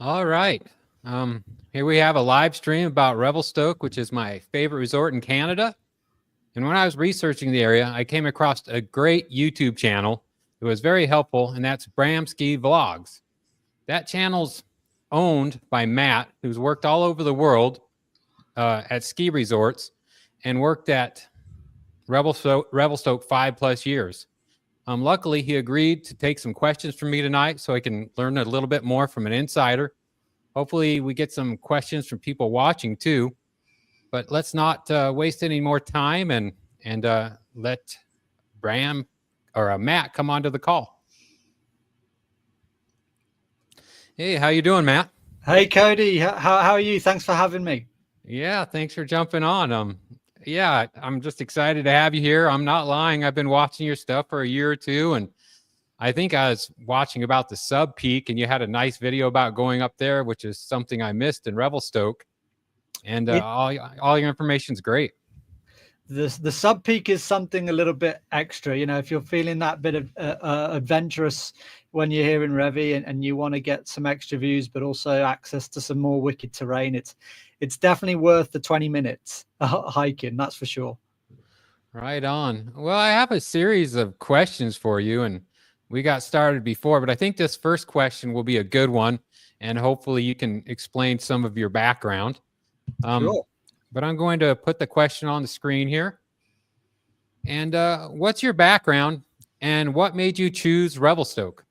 All right. Here we have a live stream about Revelstoke, which is my favorite resort in Canada. And when I was researching the area, I came across a great YouTube channel. It was very helpful, and that's BramSki Vlogs. That channel's owned by Matt, who's worked all over the world at ski resorts and worked at Revelstoke 5+ years. Luckily, he agreed to take some questions from me tonight so I can learn a little bit more from an insider. Hopefully, we get some questions from people watching too. But let's not waste any more time and let Bram or Matt come onto the call. Hey, how you doing, Matt? Hey, Cody. How are you? Thanks for having me. Yeah, thanks for jumping on. Yeah, I'm just excited to have you here. I'm not lying. I've been watching your stuff for a year or two, and I think I was watching about the sub peak, and you had a nice video about going up there, which is something I missed in Revelstoke. And all your information is great. The sub peak is something a little bit extra. You know, if you're feeling that bit of adventurous when you're here in Revi and you want to get some extra views, but also access to some more wicked terrain, it's definitely worth the 20 minutes hiking. That's for sure. Right on. Well, I have a series of questions for you, and we got started before, but I think this first question will be a good one, and hopefully you can explain some of your background. Sure. But I'm going to put the question on the screen here. And what's your background, and what made you choose Revelstoke?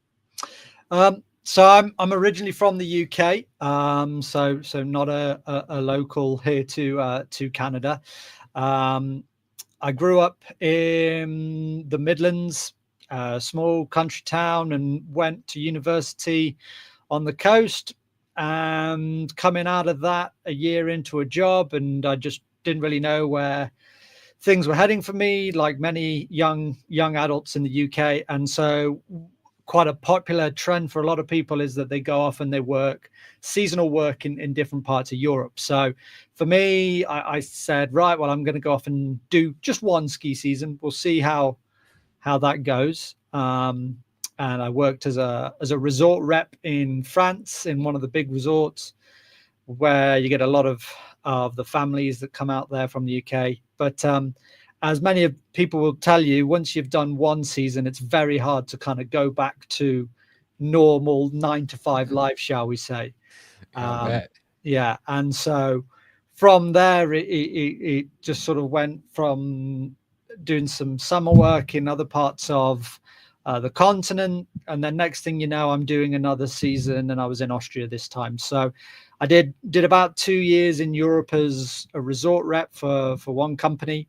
So I'm originally from the UK. So not a local here to Canada. I grew up in the Midlands, a small country town, and went to university on the coast. And coming out of that, a year into a job, and I just didn't really know where things were heading for me, like many young adults in the UK. And so quite a popular trend for a lot of people is that they go off and they work seasonal work in different parts of Europe. So for me, I said, right, well, I'm going to go off and do just one ski season. We'll see how that goes. And I worked as a resort rep in France, in one of the big resorts, where you get a lot of the families that come out there from the UK. But as many of people will tell you, once you've done one season, it's very hard to kind of go back to normal 9 to 5 life, shall we say. Yeah. And so from there, it just sort of went from doing some summer work in other parts of the continent, and then next thing you know, I'm doing another season, and I was in Austria this time. So I did about 2 years in Europe as a resort rep for one company,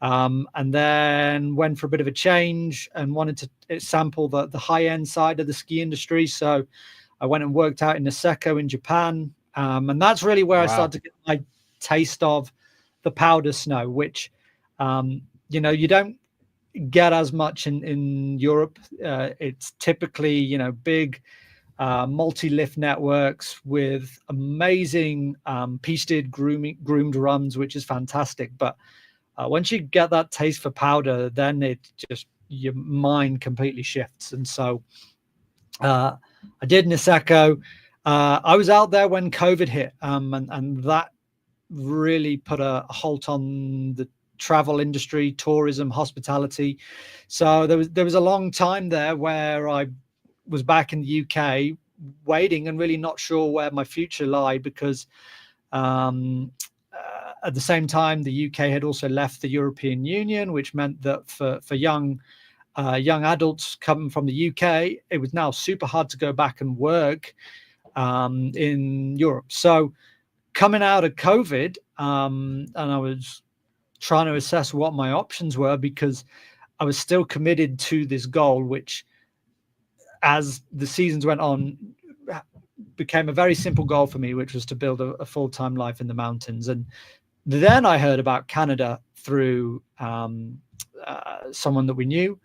and then went for a bit of a change and wanted to sample the high-end side of the ski industry. So I went and worked out in Niseko in Japan, and that's really where I started to get my taste of the powder snow, which you don't get as much in Europe. It's typically big multi-lift networks with amazing pisted groomed runs, which is fantastic. But once you get that taste for powder, then it just, your mind completely shifts. And so I did Niseko. I was out there when COVID hit, and that really put a halt on the travel industry, tourism, hospitality. So there was a long time there where I was back in the UK waiting and really not sure where my future lied, because at the same time the UK had also left the European Union, which meant that for young adults coming from the UK, it was now super hard to go back and work in Europe. So coming out of COVID, and I was trying to assess what my options were, because I was still committed to this goal, which, as the seasons went on, became a very simple goal for me, which was to build a full-time life in the mountains. And then I heard about Canada through someone that we knew,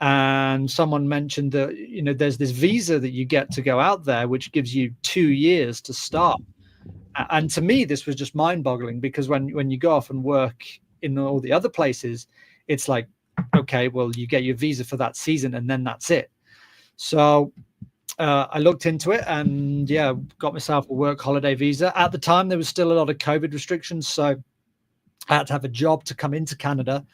and someone mentioned that there's this visa that you get to go out there, which gives you 2 years to start. And to me, this was just mind-boggling, because when you go off and work in all the other places, it's like, okay, well, you get your visa for that season and then that's it. So I looked into it and yeah, got myself a work holiday visa. At the time, there was still a lot of COVID restrictions, so I had to have a job to come into Canada.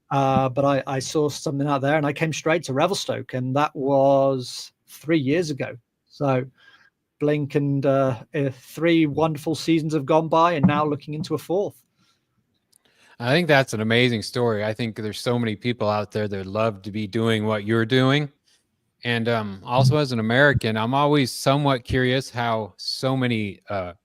But I saw something out there and I came straight to Revelstoke, and that was 3 years ago. So blink and 3 wonderful seasons have gone by, and now looking into a 4th. I think that's an amazing story. I think there's so many people out there that love to be doing what you're doing. And also, as an American, I'm always somewhat curious how so many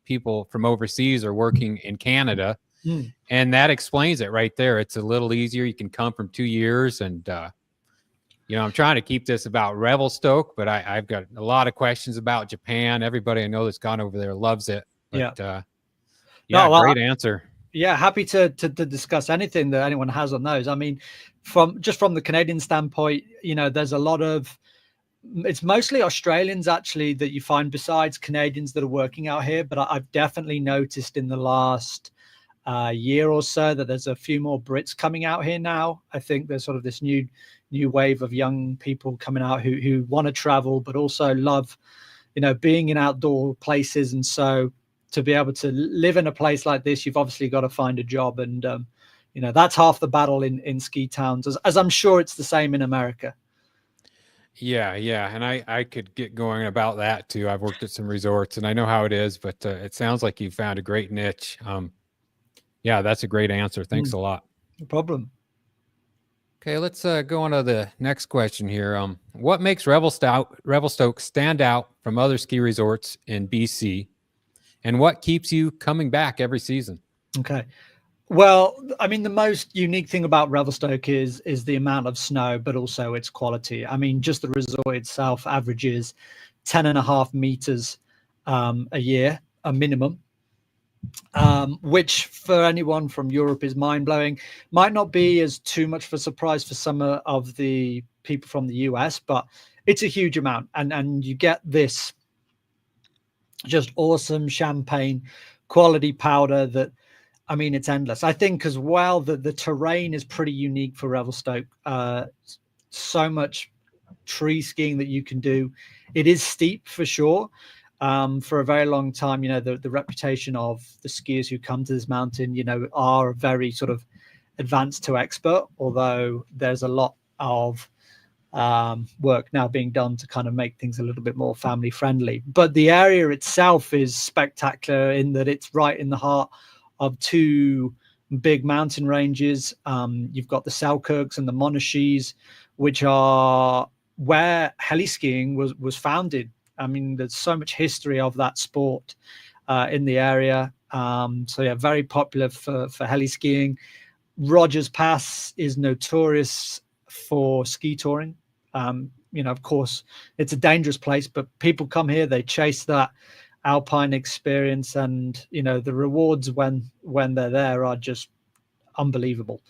people from overseas are working in Canada. Mm. And that explains it right there. It's a little easier. You can come from 2 years. And, I'm trying to keep this about Revelstoke, but I've got a lot of questions about Japan. Everybody I know that's gone over there loves it. But, No, well, great answer. Yeah, happy to discuss anything that anyone has on those. I mean, from the Canadian standpoint, there's a lot of, it's mostly Australians actually that you find besides Canadians that are working out here. But I've definitely noticed in the last year or so that there's a few more Brits coming out here now. I think there's sort of this new wave of young people coming out who want to travel, but also love, being in outdoor places. And so to be able to live in a place like this, you've obviously got to find a job. And, that's half the battle in ski towns, as I'm sure it's the same in America. Yeah. And I could get going about that too. I've worked at some resorts and I know how it is, but it sounds like you found a great niche. Yeah, that's a great answer. Thanks a lot. No problem. Okay, let's go on to the next question here. What makes Revelstoke stand out from other ski resorts in BC? And what keeps you coming back every season? Okay. Well, I mean, the most unique thing about Revelstoke is the amount of snow, but also its quality. I mean, just the resort itself averages 10.5 meters a year, a minimum, which for anyone from Europe is mind-blowing. Might not be as too much of a surprise for some of the people from the US, but it's a huge amount. And you get this just awesome champagne quality powder that, I mean, it's endless. I think as well that the terrain is pretty unique for Revelstoke. So much tree skiing that you can do. It is steep for sure. For a very long time, the reputation of the skiers who come to this mountain, are very sort of advanced to expert, although there's a lot of work now being done to kind of make things a little bit more family friendly. But the area itself is spectacular in that it's right in the heart of 2 big mountain ranges. You've got the Selkirks and the Monashis, which are where heli skiing was founded. I mean, there's so much history of that sport in the area. So yeah, very popular for heli skiing. Rogers Pass is notorious for ski touring. Of course, it's a dangerous place, but people come here, they chase that alpine experience, and the rewards when they're there are just unbelievable.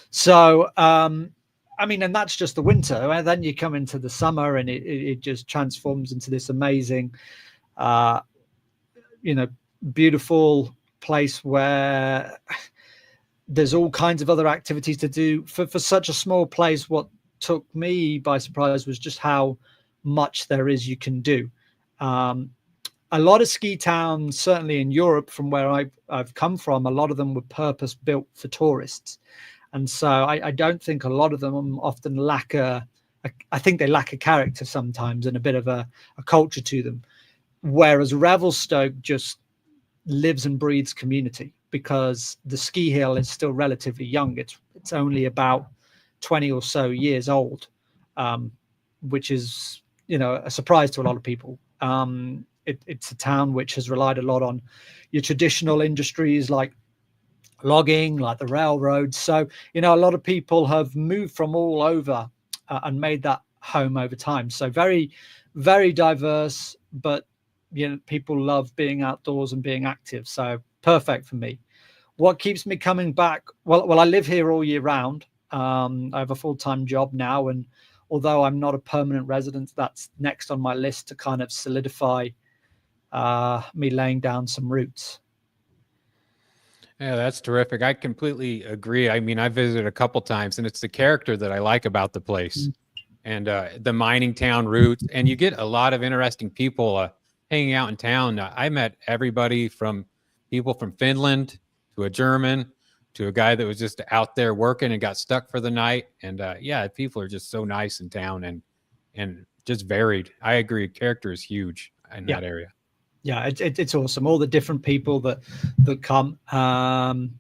So I mean, and that's just the winter, and then you come into the summer and it just transforms into this amazing beautiful place where there's all kinds of other activities to do for such a small place. What took me by surprise was just how much there is you can do. A lot of ski towns, certainly in Europe, from where I've come from, a lot of them were purpose built for tourists. And so I don't think a lot of them often lack I think they lack a character sometimes and a bit of a culture to them. Whereas Revelstoke just lives and breathes community, because the ski hill is still relatively young. It's only about 20 or so years old, which is, a surprise to a lot of people. It's a town which has relied a lot on your traditional industries like logging, like the railroads. So, a lot of people have moved from all over and made that home over time. So very, very diverse, but, people love being outdoors and being active. So perfect for me. What keeps me coming back? Well, I live here all year round. I have a full-time job now, and although I'm not a permanent resident, that's next on my list to kind of solidify me laying down some roots. Yeah, that's terrific. I completely agree. I mean, I visited a couple times, and it's the character that I like about the place. and the mining town roots, and you get a lot of interesting people hanging out in town. I met everybody from people from Finland to a German to a guy that was just out there working and got stuck for the night. And yeah, people are just so nice in town and just varied. I agree. Character is huge in that area. Yeah, it's awesome. All the different people that come, and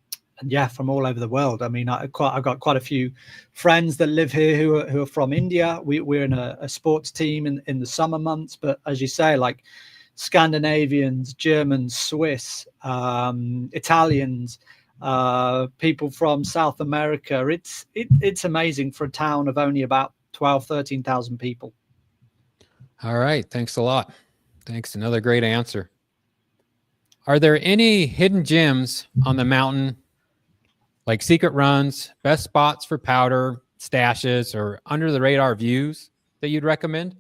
yeah, from all over the world. I mean, I've got quite a few friends that live here who are from India. We're in a sports team in the summer months, but as you say, like Scandinavians, Germans, Swiss, Italians, people from South America. It's amazing for a town of only about 13,000 people. All right, thanks a lot. Thanks. Another great answer. Are there any hidden gems on the mountain, like secret runs, best spots for powder, stashes, or under the radar views that you'd recommend?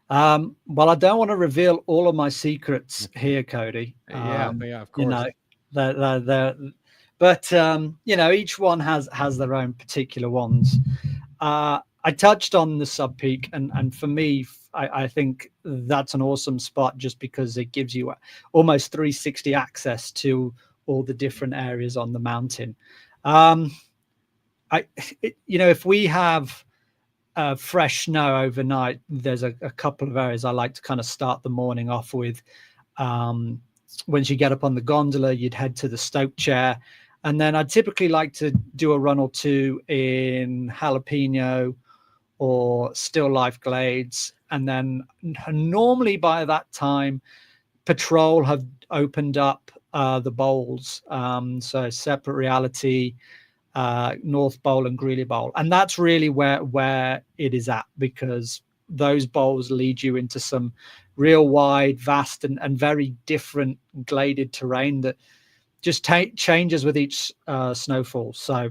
Well, I don't want to reveal all of my secrets here, Cody. Yeah, of course. You know, but you know, each one has their own particular ones. I touched on the sub peak, and for me, I think that's an awesome spot just because it gives you almost 360 access to all the different areas on the mountain. You know, if we have fresh snow overnight, there's a couple of areas I like to kind of start the morning off with. Once you get up on the gondola, you'd head to the Stoke chair, and then I'd typically like to do a run or two in Jalapeno or Still Life Glades. And then normally by that time, Patrol have opened up the bowls. So Separate Reality, North Bowl and Greeley Bowl. And that's really where it is at, because those bowls lead you into some real wide, vast and very different gladed terrain that just changes with each snowfall. So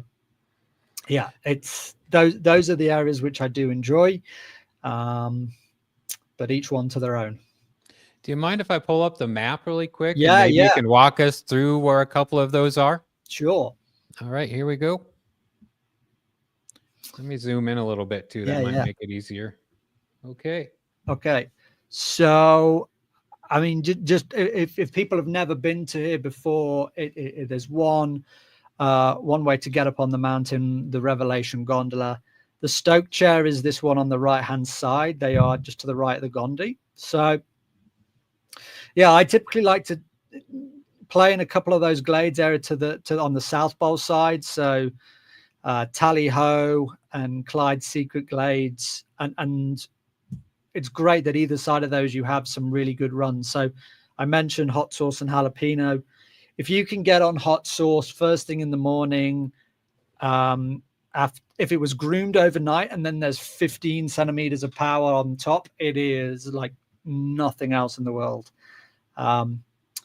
yeah, it's those are the areas which I do enjoy, but each one to their own. Do you mind if I pull up the map really quick? Yeah, and maybe you can walk us through where a couple of those are. Sure. All right, here we go. Let me zoom in a little bit too. That might make it easier. Okay. So, I mean, just if people have never been to here before, there's one way to get up on the mountain, the Revelation gondola. The Stoke chair is this one on the right hand side. They are just to the right of the Gondi. So yeah, I typically like to play in a couple of those glades area on the South Bowl side. So Tally Ho and Clyde Secret Glades, and it's great that either side of those you have some really good runs. So I mentioned hot sauce and jalapeno. If you can get on hot sauce first thing in the morning, if it was groomed overnight and then there's 15 centimeters of power on top, it is like nothing else in the world. And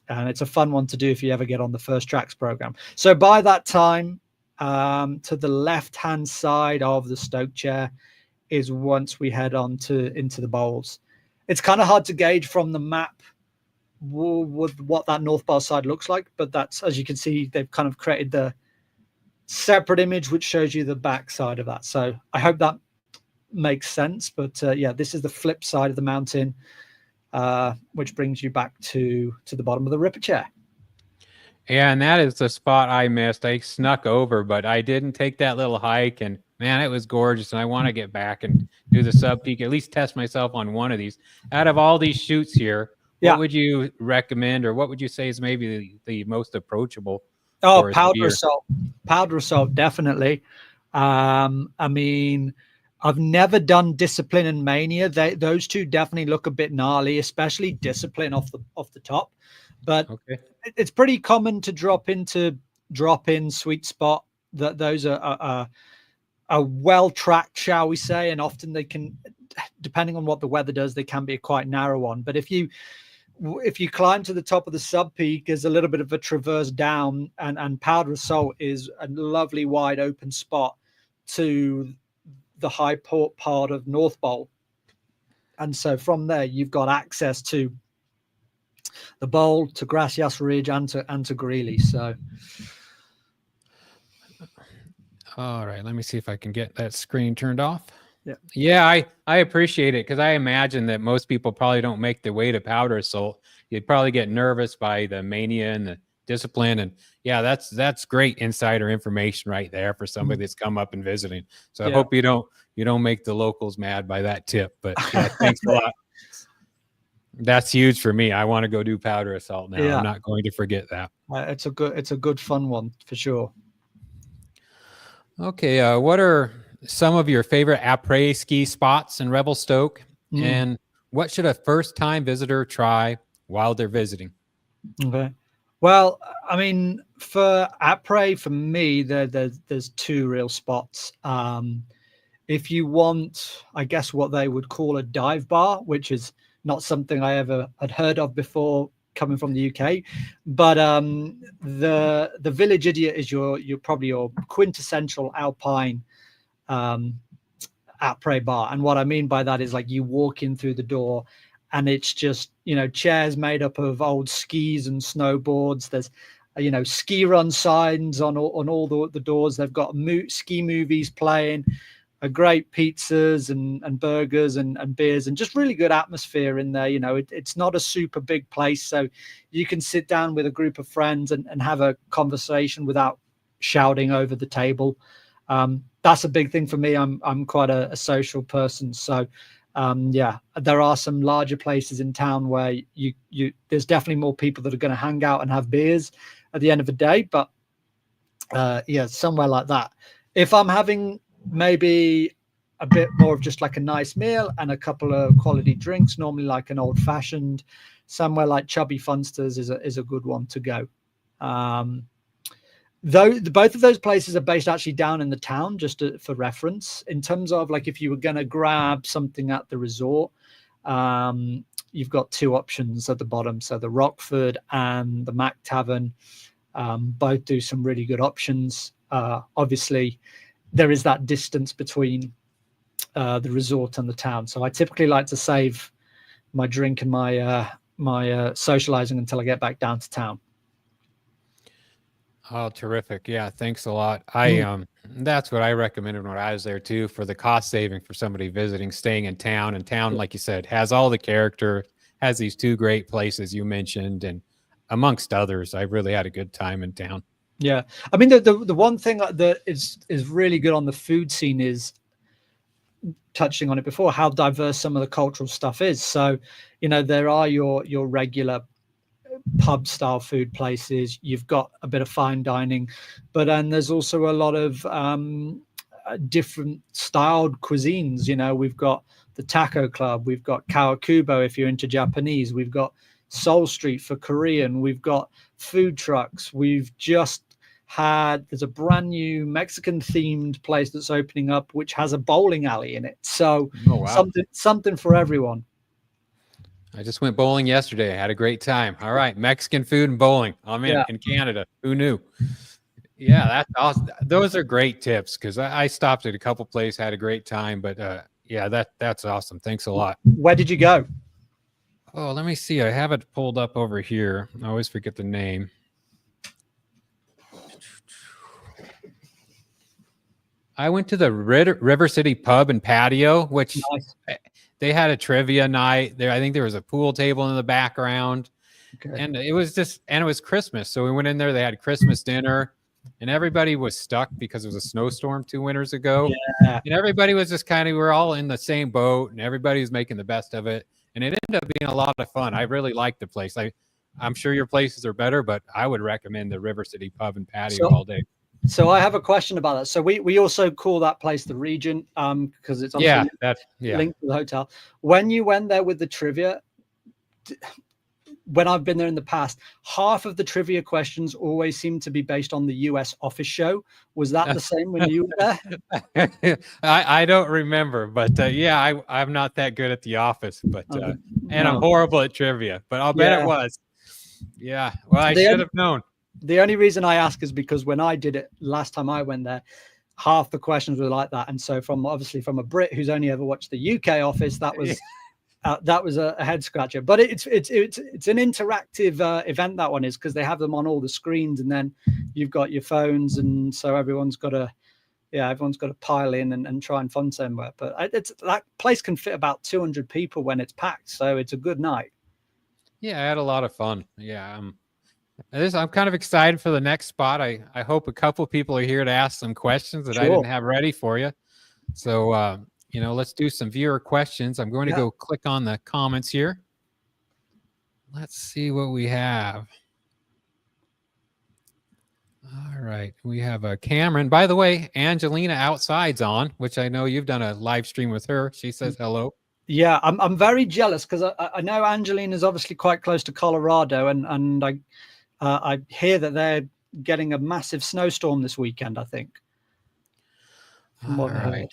it's a fun one to do if you ever get on the First Tracks program. So by that time, to the left-hand side of the Stoke chair is once we head on into the bowls. It's kind of hard to gauge from the map what that North Bowl side looks like, but that's, as you can see, they've kind of created the separate image which shows you the back side of that. So I hope that makes sense. But yeah, this is the flip side of the mountain, which brings you back to the bottom of the Ripper chair. Yeah, and that is the spot I missed. I snuck over, but I didn't take that little hike, and man, it was gorgeous. And I want to get back and do the sub peak, at least test myself on one of these. Out of all these shoots here, what would you recommend, or what would you say is maybe the most approachable? Oh, Powder Assault, definitely. I mean, I've never done Discipline and Mania. Those two definitely look a bit gnarly, especially Discipline off the top. But it's pretty common to drop in Sweet Spot. That those are well tracked, shall we say, and often they can, depending on what the weather does, they can be a quite narrow one. But if you climb to the top of the sub peak, there's a little bit of a traverse down, and Powder Assault is a lovely wide open spot to the high part of North Bowl. And so from there, you've got access to the bowl, to Gracias Ridge, and to Greeley. So, all right, let me see if I can get that screen turned off. Yeah, I appreciate it, because I imagine that most people probably don't make the way to Powder Assault. You'd probably get nervous by the mania and the discipline, and yeah, that's great insider information right there for somebody that's come up and visiting. So I hope you don't make the locals mad by that tip. But yeah, thanks a lot. That's huge for me. I want to go do Powder Assault now. I'm not going to forget that. It's a good fun one for sure. Okay, what are some of your favorite après ski spots in Revelstoke, and what should a first-time visitor try while they're visiting? Okay. Well, I mean, for après, for me, there's two real spots. If you want, I guess, what they would call a dive bar, which is not something I ever had heard of before coming from the UK, but the Village Idiot is your probably your quintessential alpine après bar. And what I mean by that is, like, you walk in through the door and it's just, chairs made up of old skis and snowboards. There's ski run signs on all the doors. They've got ski movies playing, great pizzas and burgers and beers, and just really good atmosphere in there. It's not a super big place, so you can sit down with a group of friends and have a conversation without shouting over the table. That's a big thing for me. I'm quite a social person, so there are some larger places in town where there's definitely more people that are going to hang out and have beers at the end of the day. But somewhere like that. If I'm having maybe a bit more of just like a nice meal and a couple of quality drinks, normally like an old fashioned, somewhere like Chubby Funsters is a good one to go. Though both of those places are based actually down in the town, just for reference. In terms of, like, if you were going to grab something at the resort, you've got two options at the bottom. So the Rockford and the Mac Tavern both do some really good options. Obviously, there is that distance between the resort and the town. So I typically like to save my drink and my socializing until I get back down to town. Oh, terrific. Yeah, thanks a lot. That's what I recommended when I was there too, for the cost saving for somebody visiting, staying in town. And town, like you said, has all the character, has these two great places you mentioned, and amongst others. I really had a good time in town. Yeah. I mean, the one thing that is really good on the food scene is, touching on it before, how diverse some of the cultural stuff is. So, there are your regular pub style food places. You've got a bit of fine dining, but then there's also a lot of different styled cuisines. We've got the Taco Club, we've got Kawakubo if you're into Japanese, we've got Soul Street for Korean, we've got food trucks, we've just there's a brand new Mexican themed place that's opening up, which has a bowling alley in it. So something for everyone. I just went bowling yesterday. I had a great time. All right, Mexican food and bowling. I'm in Canada. Who knew? Yeah, that's awesome. Those are great tips, because I stopped at a couple places, had a great time. But that's awesome. Thanks a lot. Where did you go? Oh, let me see. I have it pulled up over here. I always forget the name. I went to the River City Pub and Patio, which they had a trivia night there. I think there was a pool table in the background, and it was Christmas. So we went in there. They had Christmas dinner, and everybody was stuck because it was a snowstorm 2 winters ago. Yeah. And everybody was just we're all in the same boat, and everybody was making the best of it. And it ended up being a lot of fun. I really liked the place. I'm sure your places are better, but I would recommend the River City Pub and Patio all day. So I have a question about that. So we also call that place the Regent, because it's linked to the hotel. When you went there with the trivia, when I've been there in the past, half of the trivia questions always seem to be based on the US office show. Was that the same when you were there? I don't remember, but I'm not that good at the office, but and I'm horrible at trivia, but I'll bet it was. Yeah, well, I should have known. The only reason I ask is because when I did it last time I went there, half the questions were like that. And so from a Brit who's only ever watched the UK office, that was a head scratcher. But it's an interactive event, that one is, because they have them on all the screens, and then you've got your phones, and so everyone's got to yeah, everyone's got to pile in and try and fund somewhere. But that place can fit about 200 people when it's packed, so it's a good night. Yeah, I had a lot of fun. Yeah, I'm kind of excited for the next spot. I hope a couple people are here to ask some questions that I Sure. didn't have ready for you. So, let's do some viewer questions. I'm going to go click on the comments here. Let's see what we have. All right. We have Cameron. By the way, Angelina Outside's on, which I know you've done a live stream with her. She says hello. Yeah, I'm very jealous because I know Angelina's obviously quite close to Colorado, and I hear that they're getting a massive snowstorm this weekend, I think. From what I heard.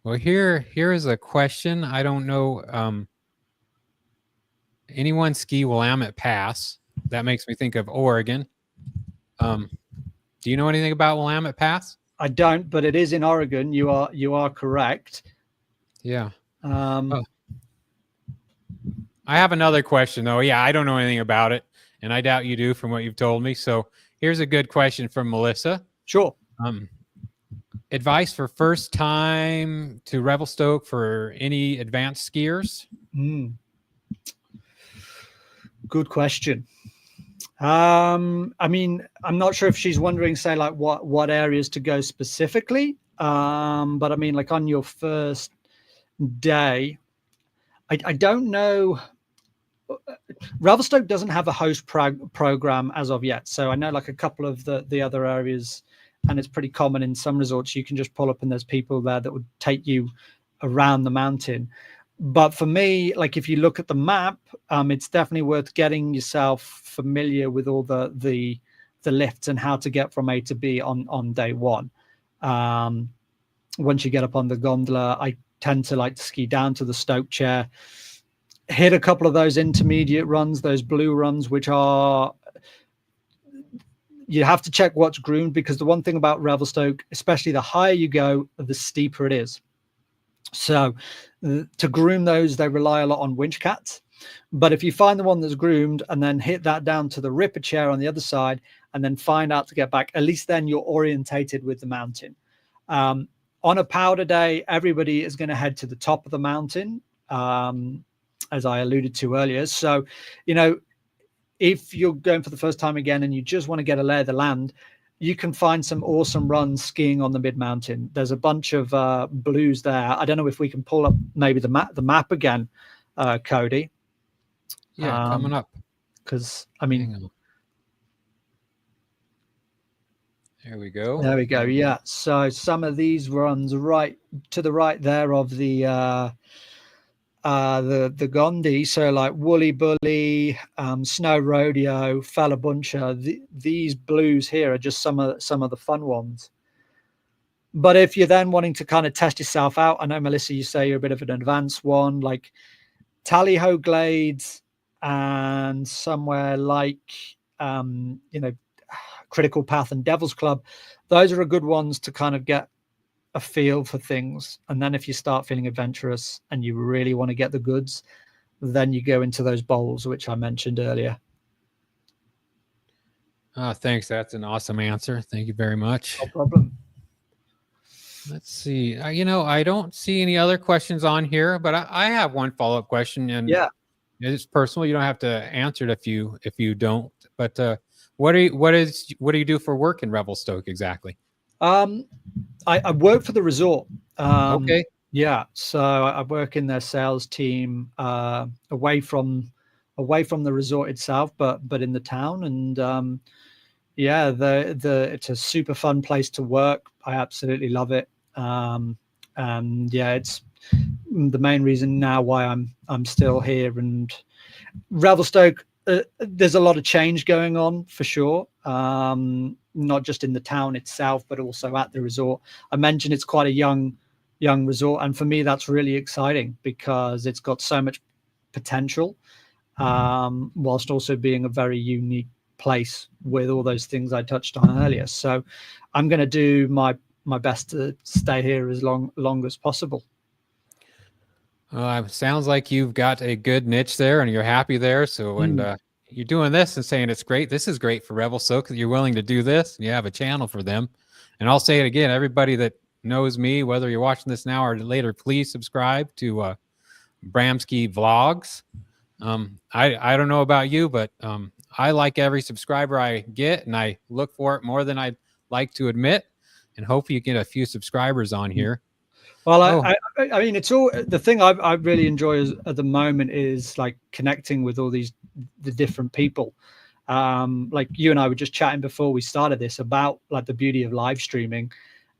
Well, here is a question. I don't know. Anyone ski Willamette Pass? That makes me think of Oregon. Do you know anything about Willamette Pass? I don't, but it is in Oregon. You are correct. Yeah. I have another question though. Yeah, I don't know anything about it, and I doubt you do from what you've told me. So here's a good question from Melissa. Sure. Advice for first time to Revelstoke for any advanced skiers? Good question. I mean, I'm not sure if she's wondering, say, like what areas to go specifically. But I mean, like on your first day, I don't know. Revelstoke doesn't have a host program as of yet. So I know like a couple of the other areas, and it's pretty common in some resorts. You can just pull up and there's people there that would take you around the mountain. But for me, like if you look at the map, it's definitely worth getting yourself familiar with all the lifts and how to get from A to B on day one. Once you get up on the gondola, I tend to like to ski down to the Stoke chair, hit a couple of those intermediate runs, those blue runs, which are, you have to check what's groomed, because the one thing about Revelstoke, especially the higher you go, the steeper it is. So to groom those, they rely a lot on winch cats. But if you find the one that's groomed and then hit that down to the ripper chair on the other side and then find out to get back, at least then you're orientated with the mountain. On a powder day, everybody is going to head to the top of the mountain, as I alluded to earlier. So, if you're going for the first time again and you just want to get a lay of the land, you can find some awesome runs skiing on the mid-mountain. There's a bunch of blues there. I don't know if we can pull up maybe the map again, Cody. Yeah, coming up. Because, I mean... There we go. There we go. Yeah. So some of these runs right to the right there of the Gondi. So like Woolly Bully, Snow Rodeo, Fallabuncha. These blues here are just some of the fun ones. But if you're then wanting to kind of test yourself out, I know, Melissa, you say you're a bit of an advanced one, like Tally-Ho Glades and somewhere like, Critical Path and Devil's Club. Those are good ones to kind of get a feel for things. And then if you start feeling adventurous and you really want to get the goods, then you go into those bowls, which I mentioned earlier. Thanks. That's an awesome answer. Thank you very much. No problem. Let's see. I don't see any other questions on here, but I have one follow-up question, and yeah, it's personal. You don't have to answer it if you don't. But what do you do for work in Revelstoke exactly? I work for the resort. Okay. Yeah, so I work in their sales team, away from the resort itself, but in the town. And yeah, it's a super fun place to work. I absolutely love it. And yeah, it's the main reason now why I'm still here. And Revelstoke, there's a lot of change going on for sure. Not just in the town itself, but also at the resort. I mentioned it's quite a young resort, and for me that's really exciting because it's got so much potential, whilst also being a very unique place with all those things I touched on earlier. So I'm going to do my best to stay here as long as possible. Sounds like you've got a good niche there and you're happy there. So when you're doing this and saying it's great, this is great for Revelstoke that you're willing to do this. You have a channel for them. And I'll say it again, everybody that knows me, whether you're watching this now or later, please subscribe to BramSki Vlogs. I don't know about you, but I like every subscriber I get, and I look for it more than I'd like to admit. And hope you get a few subscribers on here. Well, Oh, I mean, it's all the thing I really enjoy at the moment is like connecting with all the different people. Like you and I were just chatting before we started this about like the beauty of live streaming,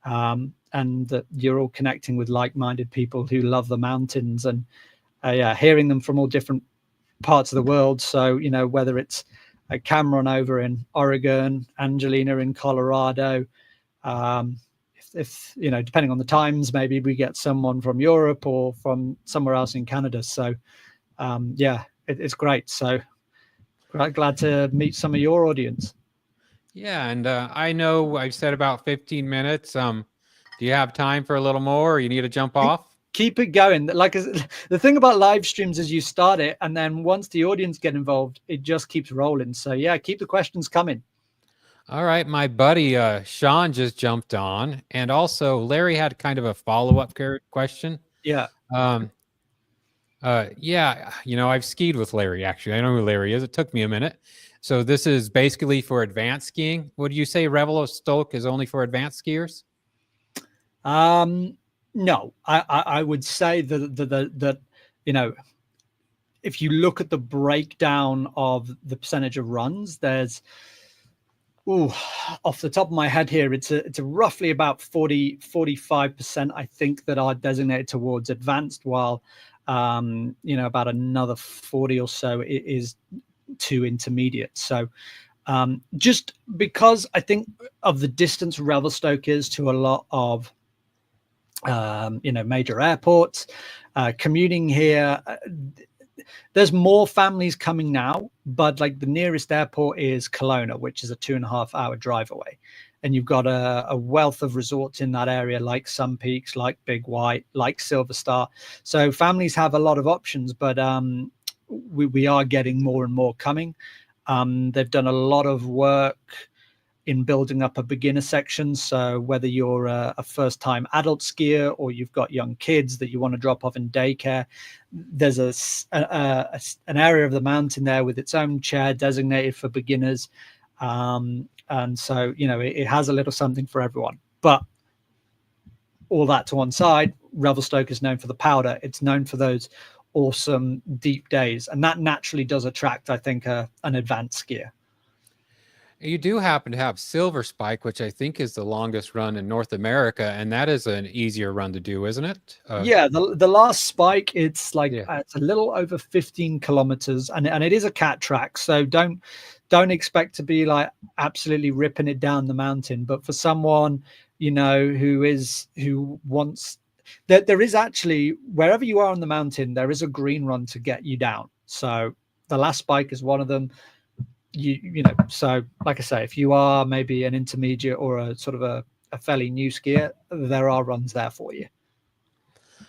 and that you're all connecting with like-minded people who love the mountains, and yeah, hearing them from all different parts of the world. So, you know, whether it's Cameron over in Oregon, Angelina in Colorado, if you know, depending on the times, maybe we get someone from Europe or from somewhere else in Canada. So yeah, it's great. So glad to meet some of your audience. yeah, and I know I've said about 15 minutes. Do you have time for a little more, or you need to jump off? Keep it going. Like the thing about live streams is you start it, and then once the audience get involved, it just keeps rolling. So yeah, keep the questions coming. All right, my buddy Sean just jumped on, and also Larry had kind of a follow-up question. Yeah. Yeah, you know, I've skied with Larry, actually. I know who Larry is. It took me a minute. So this is basically for advanced skiing. Would you say Revelstoke is only for advanced skiers? No, I would say that you know, if you look at the breakdown of the percentage of runs, there's off the top of my head here, it's a roughly about 45%, I think, that are designated towards advanced, while you know, about another 40 or so is to intermediate. So just because I think of the distance Revelstoke is to a lot of you know, major airports, commuting here, there's more families coming now, but like the nearest airport is Kelowna, which is a 2.5 hour drive away. And you've got a wealth of resorts in that area, like Sun Peaks, like Big White, like Silver Star. So families have a lot of options, but we are getting more and more coming. They've done a lot of work in building up a beginner section. So whether you're a first-time adult skier or you've got young kids that you want to drop off in daycare, there's an area of the mountain there with its own chair designated for beginners. And so, you know, it has a little something for everyone. But all that to one side, Revelstoke is known for the powder. It's known for those awesome deep days. And that naturally does attract, I think, an advanced skier. You do happen to have Silver Spike, which I think is the longest run in North America, and that is an easier run to do, isn't it? Yeah, the last spike, it's like Yeah. it's a little over 15 kilometers, and it is a cat track. So don't expect to be like absolutely ripping it down the mountain. But for someone, you know, who wants that, there is actually, wherever you are on the mountain, there is a green run to get you down. So the last spike is one of them. You know, so like I say, if you are maybe an intermediate or a sort of a fairly new skier, there are runs there for you.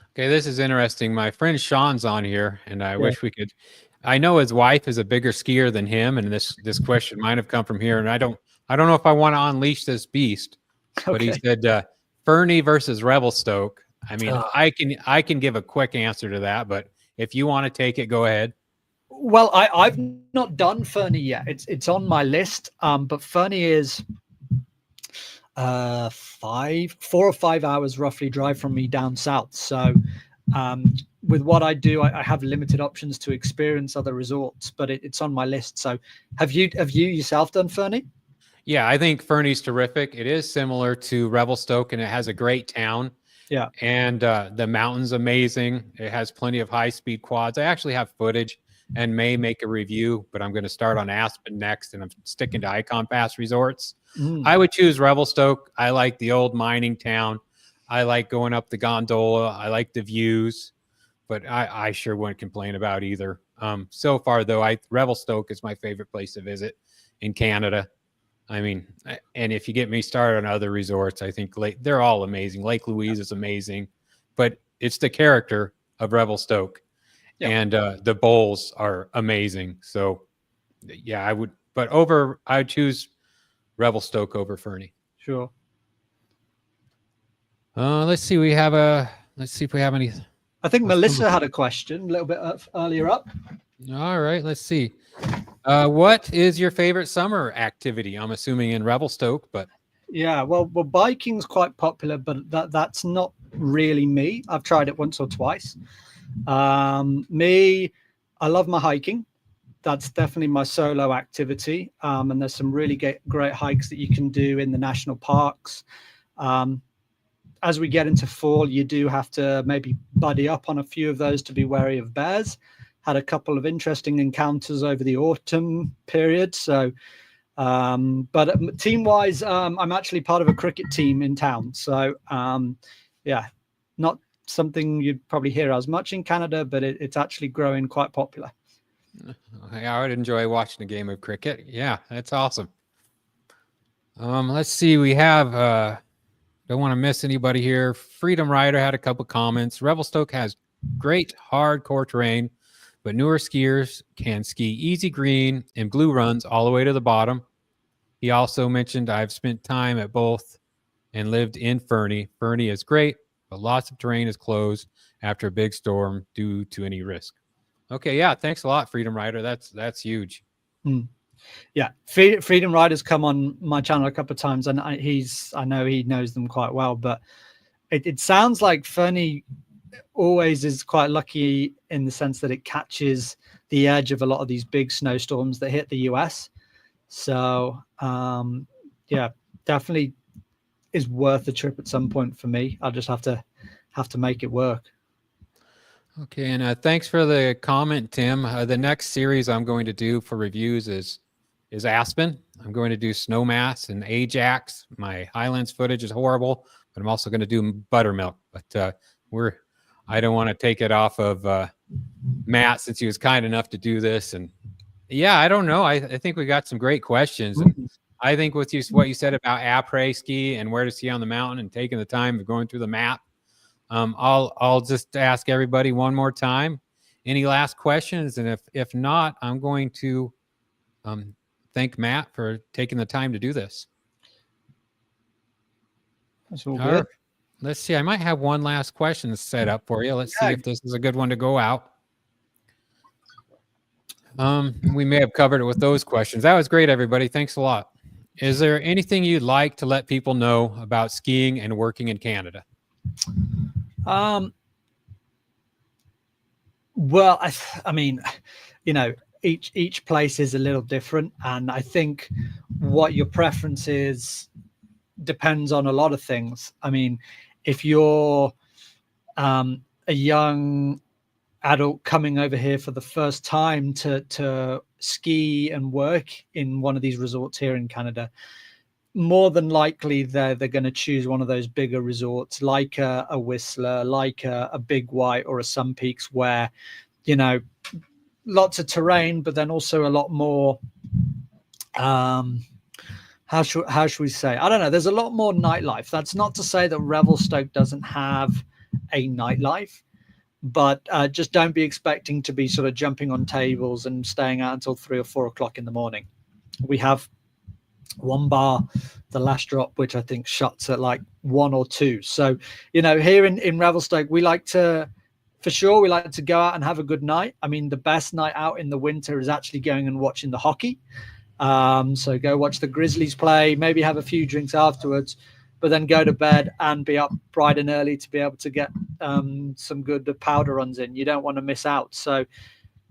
Okay, this is interesting. My friend Sean's on here, and I wish we could. I know his wife is a bigger skier than him, and this question might have come from here. And I don't know if I want to unleash this beast, but he said Fernie versus Revelstoke. I mean, I can give a quick answer to that, but if you want to take it, go ahead. Well, I've not done Fernie yet. It's on my list. But Fernie is 4 or 5 hours roughly drive from me down south. So with what I do, I have limited options to experience other resorts, but it's on my list. So have you yourself done Fernie? Yeah, I think Fernie's terrific. It is similar to Revelstoke, and it has a great town. Yeah. And the mountain's amazing. It has plenty of high-speed quads. I actually have footage and may make a review, but I'm going to start on Aspen next, and I'm sticking to Icon Pass resorts. I would choose Revelstoke. I like the old mining town. I like going up the gondola. I like the views, but I sure wouldn't complain about either. So far, though, Revelstoke is my favorite place to visit in Canada. I mean, and if you get me started on other resorts, I think they're all amazing. Lake Louise is amazing, but it's the character of Revelstoke. Yeah. And the bowls are amazing. So yeah, I'd choose Revelstoke over Fernie. Sure. Let's see if we have any. I think Melissa had a question a little bit earlier up. All right, let's see. What is your favorite summer activity? I'm assuming in Revelstoke, but yeah, well, biking's quite popular, but that's not really me. I've tried it once or twice. Me, I love my hiking. That's definitely my solo activity. And there's some really great hikes that you can do in the national parks. As we get into fall, you do have to maybe buddy up on a few of those to be wary of bears. Had a couple of interesting encounters over the autumn period. So, but team-wise, I'm actually part of a cricket team in town. So, yeah, not something you'd probably hear as much in Canada, but it's actually growing quite popular. I would enjoy watching a game of cricket. Yeah, that's awesome. Let's see. We have, don't want to miss anybody here. Freedom Rider had a couple comments. Revelstoke has great hardcore terrain, but newer skiers can ski easy green and blue runs all the way to the bottom. He also mentioned, I've spent time at both and lived in Fernie. Fernie is great, but lots of terrain is closed after a big storm due to any risk. Okay, yeah, thanks a lot, Freedom Rider. That's huge. Yeah, Freedom Rider's come on my channel a couple of times, and I know he knows them quite well. But it sounds like Fernie always is quite lucky in the sense that it catches the edge of a lot of these big snowstorms that hit the US. So yeah, definitely is worth a trip at some point for me. I'll just have to make it work. Okay, and thanks for the comment, Tim. The next series I'm going to do for reviews is Aspen. I'm going to do Snowmass and Ajax. My Highlands footage is horrible, but I'm also going to do Buttermilk. But I don't want to take it off of Matt since he was kind enough to do this. And yeah, I don't know. I think we got some great questions. And I think with what you said about après ski and where to ski on the mountain and taking the time of going through the map, I'll just ask everybody one more time. Any last questions? And if not, I'm going to thank Matt for taking the time to do this. That's all good. Let's see. I might have one last question set up for you. Let's see if this is a good one to go out. We may have covered it with those questions. That was great, everybody. Thanks a lot. Is there anything you'd like to let people know about skiing and working in Canada? Well, I mean, you know, each place is a little different, and I think what your preference is depends on a lot of things. I mean, if you're a young adult coming over here for the first time to ski and work in one of these resorts here in Canada, more than likely they're going to choose one of those bigger resorts like a Whistler, like a Big White or a Sun Peaks, where, you know, lots of terrain, but then also a lot more, how should we say? I don't know. There's a lot more nightlife. That's not to say that Revelstoke doesn't have a nightlife, but just don't be expecting to be sort of jumping on tables and staying out until 3 or 4 o'clock in the morning. We have one bar, the Last Drop, which I think shuts at like 1 or 2. So, you know, here in Revelstoke, we like to go out and have a good night. I mean, the best night out in the winter is actually going and watching the hockey. So go watch the Grizzlies play, maybe have a few drinks afterwards, but then go to bed and be up bright and early to be able to get some good powder runs in. You don't want to miss out. So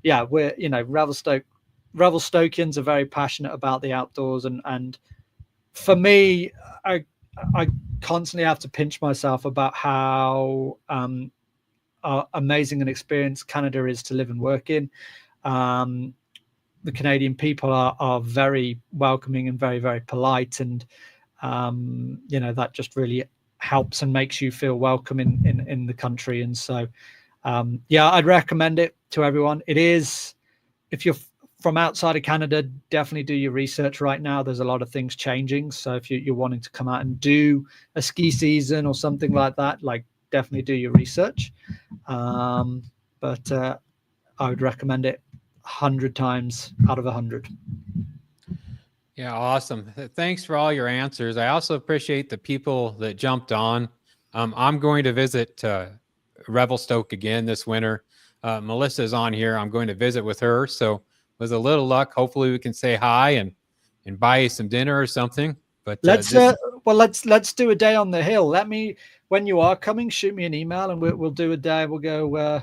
yeah, we're, you know, Revelstokians are very passionate about the outdoors, and for me, I constantly have to pinch myself about how amazing an experience Canada is to live and work in. The Canadian people are very welcoming and very, very polite, and you know, that just really helps and makes you feel welcome in the country. And so yeah, I'd recommend it to everyone. It is, if you're from outside of Canada, definitely do your research right now. There's a lot of things changing. So if you're wanting to come out and do a ski season or something like that, like, definitely do your research. But I would recommend it 100 times out of 100. Yeah, awesome. Thanks for all your answers. I also appreciate the people that jumped on. I'm going to visit Revelstoke again this winter. Melissa's on here. I'm going to visit with her. So with a little luck, hopefully we can say hi and buy you some dinner or something. But let's let's do a day on the hill. When you are coming, shoot me an email and we'll do a day. We'll go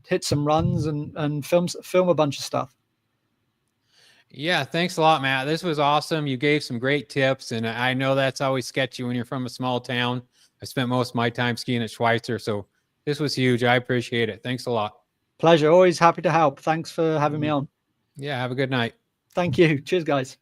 hit some runs and film a bunch of stuff. Yeah, thanks a lot, Matt. This was awesome. You gave some great tips, and I know that's always sketchy when you're from a small town. I spent most of my time skiing at Schweitzer, so this was huge. I appreciate it. Thanks a lot. Pleasure. Always happy to help. Thanks for having me on. Yeah, have a good night. Thank you. Cheers, guys.